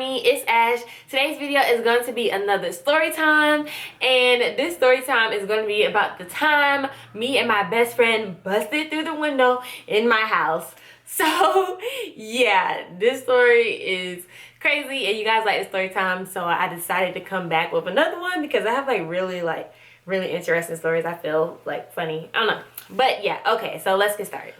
Bonnie, it's Ash. Today's video is going to be another story time, and this story time is going to be about the time me and my best friend busted through the window in my house. So yeah, this story is crazy and you guys like the story time, so I decided to come back with another one because I have really interesting stories. I feel like funny, I don't know, but yeah. Okay, so let's get started.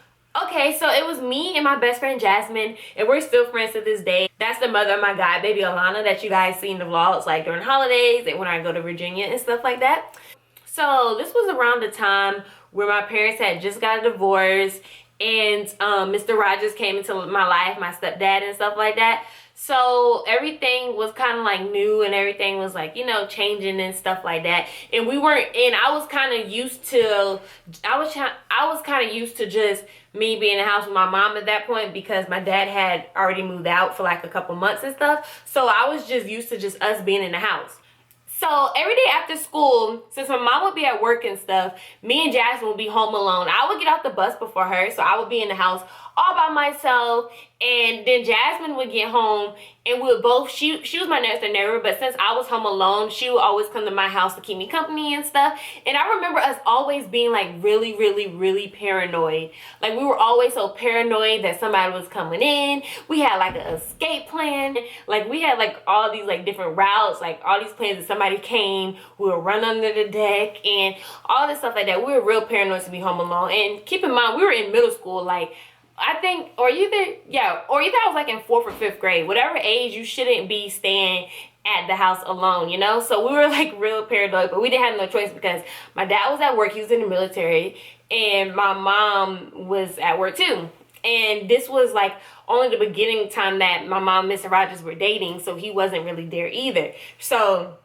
Okay, so it was me and my best friend Jasmine, and we're still friends to this day. That's the mother of my god baby Alana that you guys see in the vlogs, like during holidays and when I go to Virginia and stuff like that. So this was around the time where my parents had just got a divorce, and Mr. Rogers came into my life, my stepdad and stuff like that. So everything was kind of like new, and everything was like, you know, changing and stuff like that. And we weren't, and I was kind of used to, I was kind of used to just me being in the house with my mom at that point, because my dad had already moved out for like a couple months and stuff. So I was just used to just us being in the house. So every day after school, since my mom would be at work and stuff, me and Jasmine would be home alone. I would get off the bus before her, so I would be in the house all by myself. And then Jasmine would get home, and we would both, she was my next door neighbor, but since I was home alone, she would always come to my house to keep me company and stuff. And I remember us always being like really paranoid. Like we were always so paranoid that somebody was coming in. We had like an escape plan. Like we had like all these like different routes, like all these plans that somebody came, we would run under the deck and all this stuff like that. We were real paranoid to be home alone. And keep in mind, we were in middle school, like I think, or either I was like in 4th or 5th grade, whatever age you shouldn't be staying at the house alone, you know? So we were like real paranoid, but we didn't have no choice because my dad was at work, he was in the military, and my mom was at work too. And this was like only the beginning time that my mom and Mr. Rogers were dating, so he wasn't really there either. So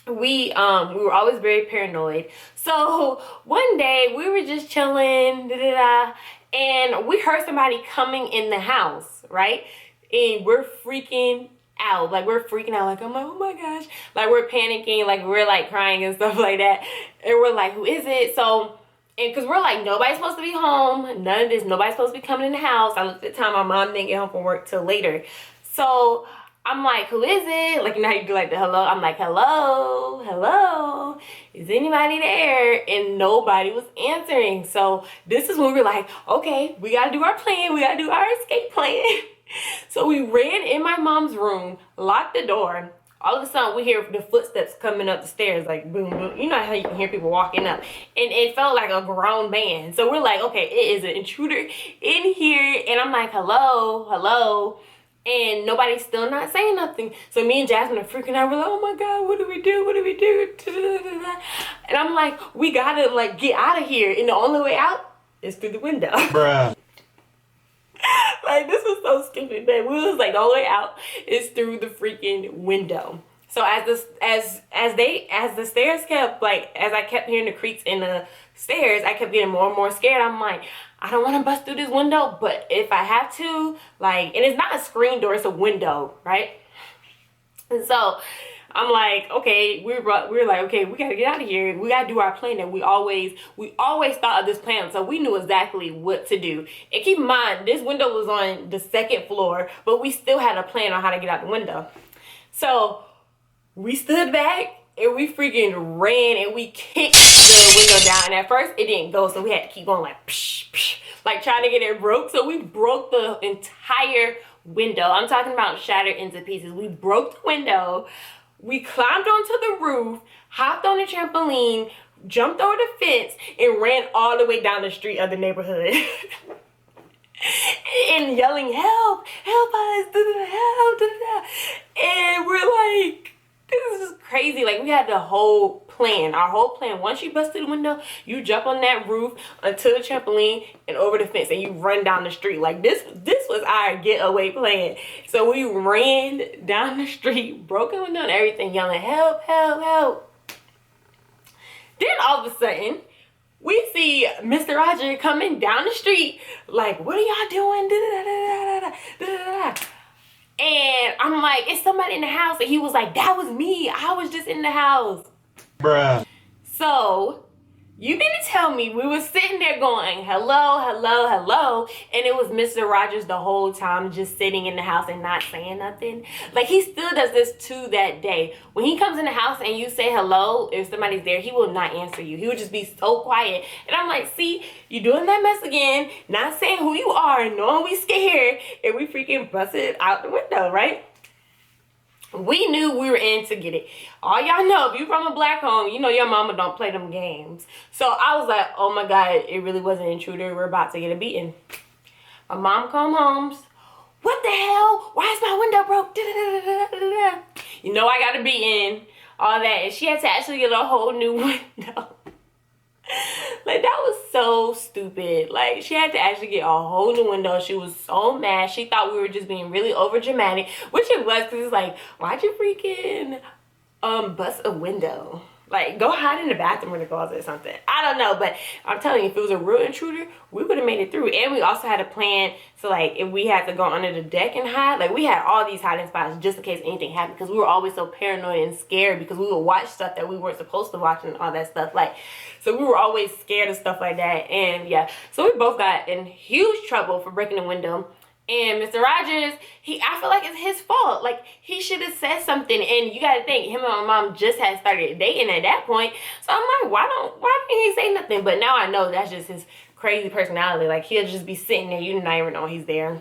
we were always very paranoid. So one day we were just chilling, and we heard somebody coming in the house, right? And we're freaking out. Like we're freaking out. Like I'm like, oh my gosh. Like we're panicking. Like we're like crying and stuff like that. And we're like, who is it? So, and because we're like, nobody's supposed to be home. None of this. Nobody's supposed to be coming in the house. I looked at the time. My mom didn't get home from work till later. So I'm like, who is it? Like, you know how you do like the hello? I'm like, hello, is anybody there? And nobody was answering. So this is when we were like, okay, we gotta do our plan. We gotta do our escape plan. So we ran in my mom's room, locked the door. All of a sudden, we hear the footsteps coming up the stairs, like boom, boom. You know how you can hear people walking up. And it felt like a grown man. So we're like, okay, it is an intruder in here. And I'm like, hello. And nobody's still not saying nothing. So me and Jasmine are freaking out. We're like, oh my God, what do we do? And I'm like, we gotta like get out of here. And the only way out is through the window. Bruh. Like this was so stupid, man. We was like, the only way out is through the freaking window. So as the stairs kept, like, as I kept hearing the creaks in the stairs, I kept getting more and more scared. I'm like, I don't want to bust through this window, but if I have to, like, and it's not a screen door, it's a window, right? And so I'm like, okay, we were like, okay, we gotta get out of here. We gotta do our plan. And we always thought of this plan, so we knew exactly what to do. And keep in mind, this window was on the 2nd floor, but we still had a plan on how to get out the window. So we stood back and we freaking ran and we kicked the window down. And at first it didn't go, so we had to keep going like psh, psh, like trying to get it broke. So we broke the entire window. I'm talking about shattered into pieces. We broke the window. We climbed onto the roof, hopped on the trampoline, jumped over the fence, and ran all the way down the street of the neighborhood. And yelling, help us, help. And we're like, this is crazy. Like we had the whole plan. Our whole plan. Once you bust through the window, you jump on that roof onto the trampoline and over the fence, and you run down the street. Like this was our getaway plan. So we ran down the street, broken window and everything, yelling, help. Then all of a sudden, we see Mr. Roger coming down the street, like, what are y'all doing? And I'm like, it's somebody in the house. And he was like, that was me. I was just in the house. Bruh. So You mean to tell me we were sitting there going, hello, hello, hello, and it was Mr. Rogers the whole time just sitting in the house and not saying nothing? Like, he still does this to that day. When he comes in the house and you say hello, if somebody's there, he will not answer you. He would just be so quiet. And I'm like, see, you doing that mess again, not saying who you are, knowing we scared, and we freaking busted out the window, right? We knew we were in to get it. All y'all know, if you from a black home, you know your mama don't play them games. So I was like, oh my God, it really was an intruder. We're about to get a beating. My mom come home. What the hell? Why is my window broke? You know I got a beating. All that. And she had to actually get a whole new window. Like, that was so stupid. Like, she had to actually get a whole new window. She was so mad. She thought we were just being really over dramatic, which it was, because it's like, why'd you freaking bust a window? Like, go hide in the bathroom or the closet or something. I don't know, but I'm telling you, if it was a real intruder, we would have made it through. And we also had a plan, so like, if we had to go under the deck and hide, like, we had all these hiding spots just in case anything happened, because we were always so paranoid and scared because we would watch stuff that we weren't supposed to watch and all that stuff. Like, so we were always scared of stuff like that. And yeah, so we both got in huge trouble for breaking the window. And Mr. Rogers, I feel like it's his fault. Like, he should have said something. And you got to think, him and my mom just had started dating at that point. So I'm like, why didn't he say nothing? But now I know that's just his crazy personality. Like, he'll just be sitting there, you never know he's there.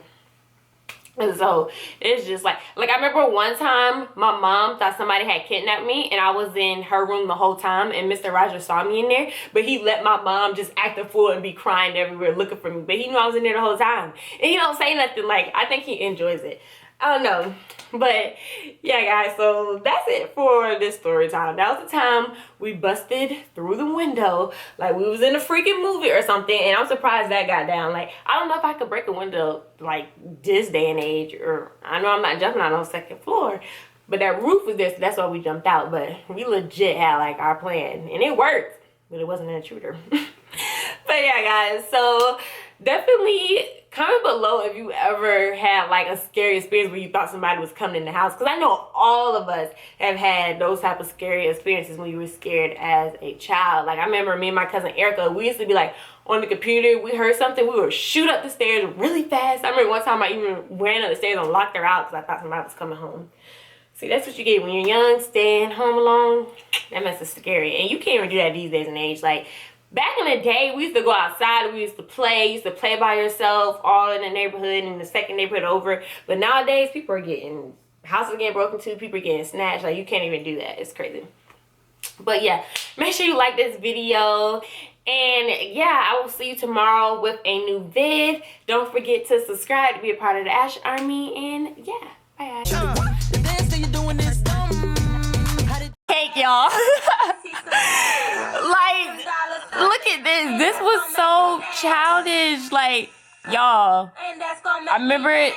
And so it's just like I remember one time my mom thought somebody had kidnapped me, and I was in her room the whole time, and Mr. Rogers saw me in there, but he let my mom just act a fool and be crying everywhere looking for me. But he knew I was in there the whole time, and he don't say nothing. Like, I think he enjoys it. I don't know. But yeah, guys, so that's it for this story time. That was the time we busted through the window like we was in a freaking movie or something. And I'm surprised that got down. Like, I don't know if I could break a window like this day and age, or I know I'm not jumping out on the second floor, but that roof was there, so that's why we jumped out. But we legit had like our plan, and it worked, but it wasn't an intruder. But yeah, guys, so definitely comment below if you ever had like a scary experience where you thought somebody was coming in the house, because I know all of us have had those type of scary experiences when you were scared as a child. Like, I remember me and my cousin Erica, we used to be like on the computer, we heard something, we would shoot up the stairs really fast. I remember one time I even ran up the stairs and locked her out because I thought somebody was coming home. See, that's what you get when you're young, staying home alone. That mess is scary, and you can't even do that these days and age. Like, back in the day, we used to go outside, we used to play by yourself, all in the neighborhood, in the second neighborhood over. But nowadays, people are getting, houses are getting broken too, people are getting snatched. Like, you can't even do that. It's crazy. But yeah, make sure you like this video. And yeah, I will see you tomorrow with a new vid. Don't forget to subscribe to be a part of the Ash Army. And yeah, bye, Ash. Cake, y'all. Like, look at this. This was so childish. Like, y'all, I remember it.